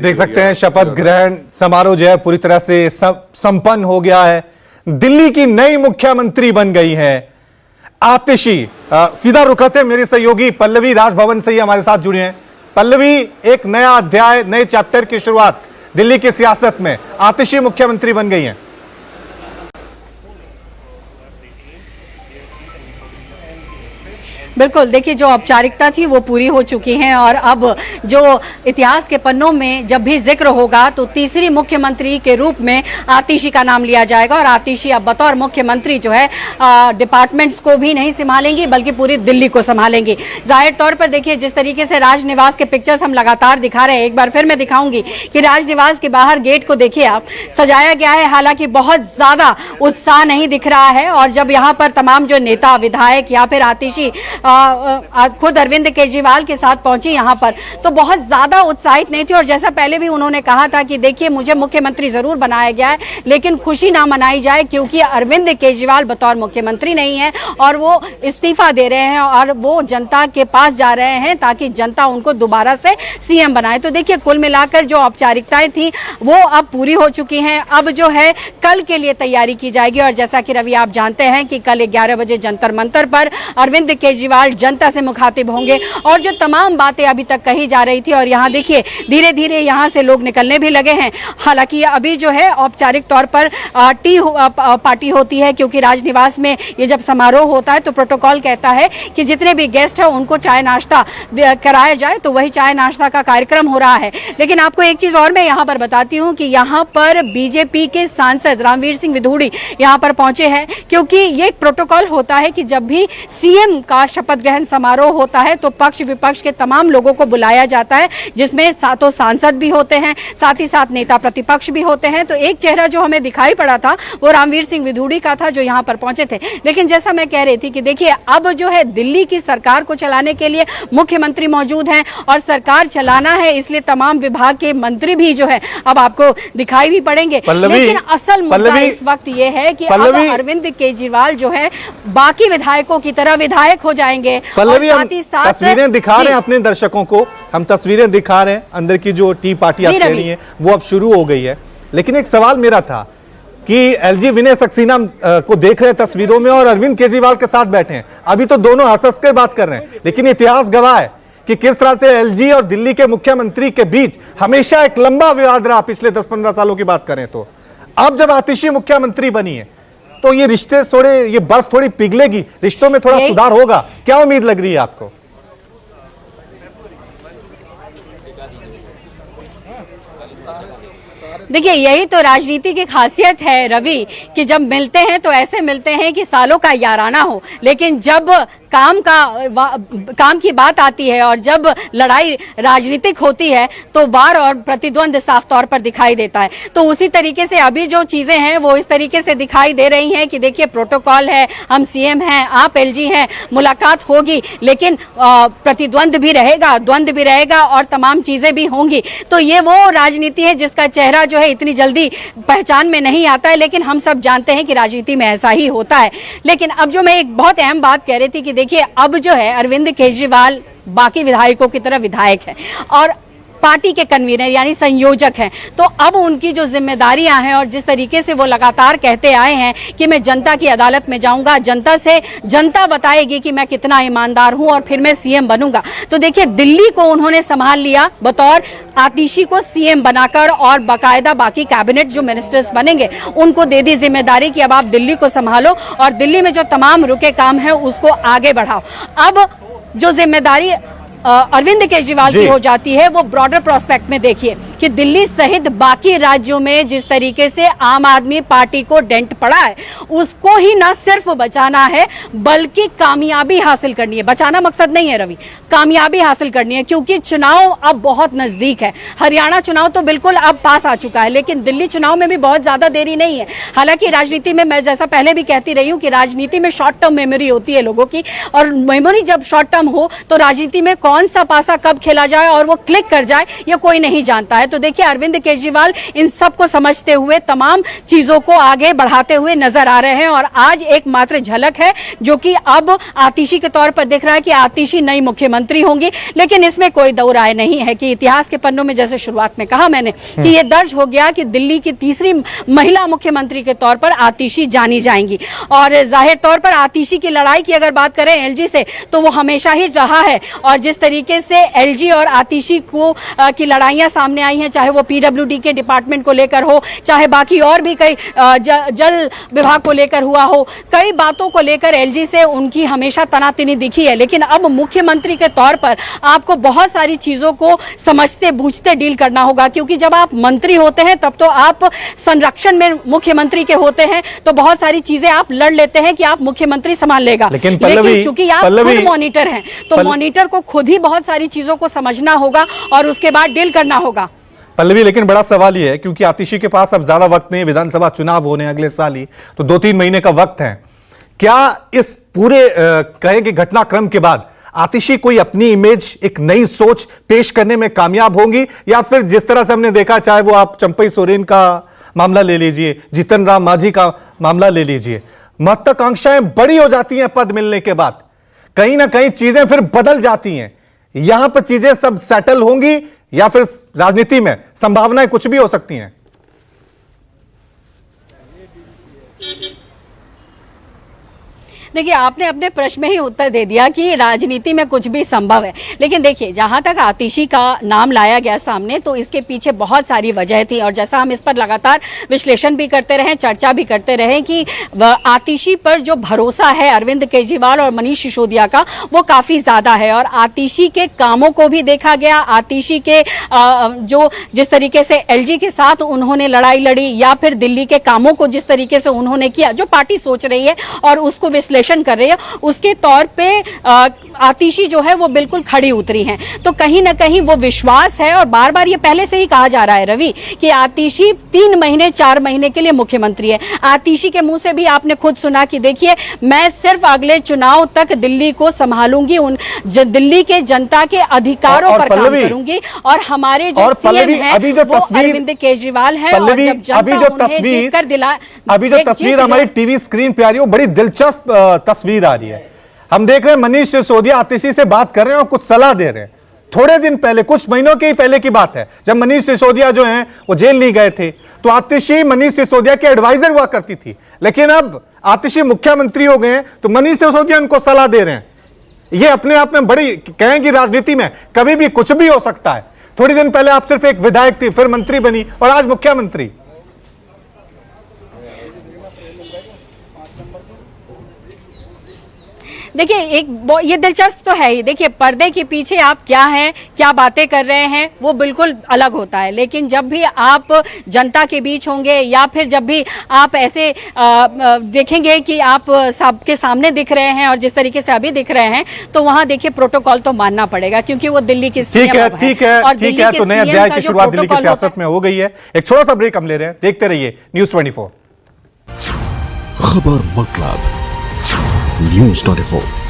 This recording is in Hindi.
देख सकते हैं शपथ ग्रहण समारोह जो है पूरी तरह से संपन्न हो गया है। दिल्ली की नई मुख्यमंत्री बन गई है आतिशी। सीधा रुख करते हैं, मेरी सहयोगी पल्लवी राजभवन से ही हमारे साथ जुड़ी हैं। पल्लवी, एक नया अध्याय, नए चैप्टर की शुरुआत दिल्ली की सियासत में, आतिशी मुख्यमंत्री बन गई हैं। बिल्कुल, देखिए जो औपचारिकता थी वो पूरी हो चुकी है और अब जो इतिहास के पन्नों में जब भी जिक्र होगा तो तीसरी मुख्यमंत्री के रूप में आतिशी का नाम लिया जाएगा। और आतिशी अब बतौर मुख्यमंत्री जो है डिपार्टमेंट्स को भी नहीं संभालेंगी बल्कि पूरी दिल्ली को संभालेंगी। जाहिर तौर पर देखिए जिस तरीके से राजनिवास के पिक्चर्स हम लगातार दिखा रहे हैं, एक बार फिर मैं दिखाऊंगी कि राजनिवास के बाहर गेट को देखिए आप, सजाया गया है। हालांकि बहुत ज्यादा उत्साह नहीं दिख रहा है और जब यहाँ पर तमाम जो नेता विधायक या फिर आतिशी खुद अरविंद केजरीवाल के साथ पहुंची यहां पर, तो बहुत ज्यादा उत्साहित नहीं थी। और जैसा पहले भी उन्होंने कहा था कि देखिए मुझे मुख्यमंत्री जरूर बनाया गया है लेकिन खुशी ना मनाई जाए क्योंकि अरविंद केजरीवाल बतौर मुख्यमंत्री नहीं है और वो इस्तीफा दे रहे हैं और वो जनता के पास जा रहे हैं ताकि जनता उनको दोबारा से सीएम बनाए। तो देखिए कुल मिलाकर जो औपचारिकताएं थी वो अब पूरी हो चुकी हैं। अब जो है कल के लिए तैयारी की जाएगी और जैसा कि रवि आप जानते हैं कि कल 11 बजे जंतर मंतर पर अरविंद केजरीवाल जनता से मुखातिब होंगे और जो तमाम बातें अभी तक कही जा रही थी और यहाँ देखिए धीरे धीरे यहाँ से लोग निकलने भी लगे हैं। हालांकि अभी जो है औपचारिक तौर पर टी पार्टी होती है क्योंकि राजनिवास में ये जब समारोह होता है तो प्रोटोकॉल कहता है कि जितने भी गेस्ट हैं उनको चाय नाश्ता कराया जाए, तो वही चाय नाश्ता का कार्यक्रम हो रहा है। लेकिन आपको एक चीज और मैं यहाँ पर बताती हूँ कि यहाँ पर बीजेपी के सांसद रामवीर सिंह विधूड़ी यहाँ पर पहुंचे हैं क्योंकि ये एक प्रोटोकॉल होता है कि जब भी सीएम का शपथ ग्रहण समारोह होता है तो पक्ष विपक्ष के तमाम लोगों को बुलाया जाता है जिसमें सातों सांसद भी होते हैं, साथ ही साथ नेता प्रतिपक्ष भी होते हैं। तो एक चेहरा जो हमें दिखाई पड़ा था वो रामवीर सिंह विधूड़ी का था जो यहाँ पर पहुंचे थे। लेकिन जैसा मैं कह रही थी कि देखिए अब जो है दिल्ली की सरकार को चलाने के लिए मुख्यमंत्री मौजूद हैं और सरकार चलाना है इसलिए तमाम विभाग के मंत्री भी जो है अब आपको दिखाई भी पड़ेंगे। लेकिन असल मुद्दा इस वक्त ये है कि अब अरविंद केजरीवाल जो है बाकी विधायकों की तरह विधायक हो जाएंगे। पल्लवी, हम तस्वीरें दिखा रहे हैं अपने दर्शकों को, हम तस्वीरें दिखा रहे हैं अंदर की जो टी पार्टी आप कह रही हैं वो अब शुरू हो गई है। लेकिन एक सवाल मेरा था कि एलजी विनय सक्सेना को देख रहे हैं तस्वीरों में और अरविंद केजरीवाल के साथ बैठे हैं। अभी तो दोनों हंस के बात कर रहे हैं लेकिन इतिहास गवाह है कि किस तरह से एलजी और दिल्ली के मुख्यमंत्री के बीच हमेशा एक लंबा विवाद रहा पिछले 10-15 सालों की बात करें तो। अब जब आतिशी मुख्यमंत्री बनी है तो ये रिश्ते थोड़े, ये बर्फ थोड़ी पिघलेगी, रिश्तों में थोड़ा सुधार होगा, क्या उम्मीद लग रही है आपको? देखिए यही तो राजनीति की खासियत है रवि कि जब मिलते हैं तो ऐसे मिलते हैं कि सालों का याराना हो, लेकिन जब काम की बात आती है और जब लड़ाई राजनीतिक होती है तो वार और प्रतिद्वंद साफ तौर पर दिखाई देता है। तो उसी तरीके से अभी जो चीजें हैं वो इस तरीके से दिखाई दे रही हैं कि देखिए प्रोटोकॉल है, हम सीएम हैं, आप एलजी हैं, मुलाकात होगी लेकिन प्रतिद्वंद भी रहेगा, द्वंद भी रहेगा और तमाम चीजें भी होंगी। तो ये वो राजनीति है जिसका चेहरा जो है इतनी जल्दी पहचान में नहीं आता है, लेकिन हम सब जानते हैं कि राजनीति में ऐसा ही होता है। लेकिन अब जो मैं एक बहुत अहम बात कह रही थी कि देखिए अब जो है अरविंद केजरीवाल बाकी विधायकों की तरह विधायक है और पार्टी के कन्वीनर यानी संयोजक हैं। तो अब उनकी जो जिम्मेदारियां हैं और जिस तरीके से वो लगातार कहते आए हैं कि मैं जनता की अदालत में जाऊंगा, जनता से जनता बताएगी कि मैं कितना ईमानदार हूं और फिर मैं सीएम बनूंगा। तो देखिए दिल्ली को उन्होंने संभाल लिया बतौर आतिशी को सीएम बनाकर और बाकायदा बाकी कैबिनेट जो मिनिस्टर्स बनेंगे उनको दे दी जिम्मेदारी कि अब आप दिल्ली को संभालो और दिल्ली में जो तमाम रुके काम है उसको आगे बढ़ाओ। अब जो जिम्मेदारी अरविंद केजरीवाल की हो जाती है वो ब्रॉडर प्रोस्पेक्ट में देखिए कि दिल्ली सहित बाकी राज्यों में जिस तरीके से आम आदमी पार्टी को डेंट पड़ा है उसको ही ना सिर्फ बचाना है बल्कि कामयाबी हासिल करनी है। बचाना मकसद नहीं है रवि, कामयाबी हासिल करनी है क्योंकि चुनाव अब बहुत नजदीक है। हरियाणा चुनाव तो बिल्कुल अब पास आ चुका है लेकिन दिल्ली चुनाव में भी बहुत ज्यादा देरी नहीं है। हालांकि राजनीति में मैं जैसा पहले भी कहती रही हूँ कि राजनीति में शॉर्ट टर्म मेमोरी होती है लोगों की और मेमोरी जब शॉर्ट टर्म हो तो राजनीति में कौन सा पासा कब खेला जाए और वो क्लिक कर जाए, ये कोई नहीं जानता है। तो देखिए अरविंद केजरीवाल इन सब को समझते हुए तमाम चीजों को आगे बढ़ाते हुए नजर आ रहे हैं और आज एकमात्र झलक है जो कि अब आतिशी के तौर पर दिख रहा है कि आतिशी नई मुख्यमंत्री होंगी। लेकिन इसमें कोई दो राय नहीं है कि इतिहास के पन्नों में, जैसे शुरुआत में कहा मैंने, कि ये दर्ज हो गया कि दिल्ली की तीसरी महिला मुख्यमंत्री के तौर पर आतिशी जानी जाएंगी। और जाहिर तौर पर आतिशी की लड़ाई की अगर बात करें एलजी से, तो वो हमेशा ही रहा है। और जिस तरीके से एलजी और आतिशी को की लड़ाइयां सामने आई हैं, चाहे वो पीडब्ल्यूडी के डिपार्टमेंट को लेकर हो, चाहे बाकी और भी कई जल विभाग को लेकर हुआ हो, कई बातों को लेकर एलजी से उनकी हमेशा तनातनी दिखी है। लेकिन अब मुख्यमंत्री के तौर पर आपको बहुत सारी चीजों को समझते बूझते डील करना होगा, क्योंकि जब आप मंत्री होते हैं तब तो आप संरक्षण में मुख्यमंत्री के होते हैं, तो बहुत सारी चीजें आप लड़ लेते हैं कि आप मुख्यमंत्री संभाल लेगा। लेकिन चूंकि आप खुद मॉनिटर हैं, तो मॉनिटर को खुद ही बहुत सारी चीजों को समझना होगा और उसके बाद डील करना होगा। पल्लवी, लेकिन बड़ा सवाल यह है, क्योंकि आतिशी के पास अब ज्यादा वक्त नहीं, विधानसभा चुनाव होने अगले साल ही, तो 2-3 महीने का वक्त है। क्या इस पूरे कहें कि घटनाक्रम के बाद आतिशी कोई अपनी इमेज, एक नई सोच पेश करने में कामयाब होंगी, या फिर जिस तरह से हमने देखा, चाहे वो आप चंपई सोरेन का मामला ले लीजिए, जीतन राम मांझी का मामला ले लीजिए, महत्वाकांक्षाएं बड़ी हो जाती हैं पद मिलने के बाद, कहीं ना कहीं चीजें फिर बदल जाती हैं। यहां पर चीजें सब सेटल होंगी या फिर राजनीति में संभावनाएं कुछ भी हो सकती हैं? देखिए आपने अपने प्रश्न में ही उत्तर दे दिया कि राजनीति में कुछ भी संभव है। लेकिन देखिए जहां तक आतिशी का नाम लाया गया सामने, तो इसके पीछे बहुत सारी वजह थी और जैसा हम इस पर लगातार विश्लेषण भी करते रहे, चर्चा भी करते रहे कि आतिशी पर जो भरोसा है अरविंद केजरीवाल और मनीष सिसोदिया का, वो काफी ज्यादा है। और आतिशी के कामों को भी देखा गया, आतिशी के जो जिस तरीके से एलजी के साथ उन्होंने लड़ाई लड़ी, या फिर दिल्ली के कामों को जिस तरीके से उन्होंने किया, जो पार्टी सोच रही है और उसको विश्लेषण कर रही है, उसके तौर पे आतिशी जो है वो बिल्कुल खड़ी उतरी हैं। तो कहीं ना कहीं वो विश्वास है, और बार बार ये पहले से ही कहा जा रहा है रवि कि आतिशी 3 महीने 4 महीने के लिए मुख्यमंत्री है। आतिशी के मुंह से भी आपने खुद सुना कि देखिए मैं सिर्फ अगले चुनाव तक दिल्ली को संभालूंगी, दिल्ली के जनता के अधिकारों पर काम करूंगी, और हमारे जो सीएम है वो अरविंद केजरीवाल है। और जब जनता उन्हें जीतकर दिला, अभी जो तस्वीर हमारी टीवी स्क्रीन पे आ रही है, वो बड़ी दिलचस्प तस्वीर आ रही है। हम देख रहे हैं मनीष सिसोदिया आतिशी से बात कर रहे हैं और कुछ सलाह दे रहे हैं। थोड़े दिन पहले, कुछ महीनों के ही पहले की बात है, जब मनीष सिसोदिया जो हैं वो जेल नहीं गए थे, तो आतिशी मनीष सिसोदिया के एडवाइजर हुआ करती थी। लेकिन अब आतिशी मुख्यमंत्री हो गए हैं, तो मनीष सिसोदिया उनको सलाह दे रहे हैं। ये अपने आप में बड़ी, कहेंगे राजनीति में कभी भी कुछ भी हो सकता है। थोड़ी दिन पहले आप सिर्फ एक विधायक थी, फिर मंत्री बनी और आज मुख्यमंत्री। देखिए ये दिलचस्प तो है ही। देखिए पर्दे के पीछे आप क्या हैं, क्या बातें कर रहे हैं, वो बिल्कुल अलग होता है। लेकिन जब भी आप जनता के बीच होंगे, या फिर जब भी आप ऐसे देखेंगे कि आप सबके सामने दिख रहे हैं और जिस तरीके से अभी दिख रहे हैं, तो वहां देखिए प्रोटोकॉल तो मानना पड़ेगा, क्योंकि वो दिल्ली के सीएम है। ठीक है, तो नए अध्याय की शुरुआत दिल्ली की सियासत में हो गई है। एक छोटा सा ब्रेक हम ले रहे हैं, देखते रहिए न्यूज़ 24। खबर मतलब न्यूज़ 24।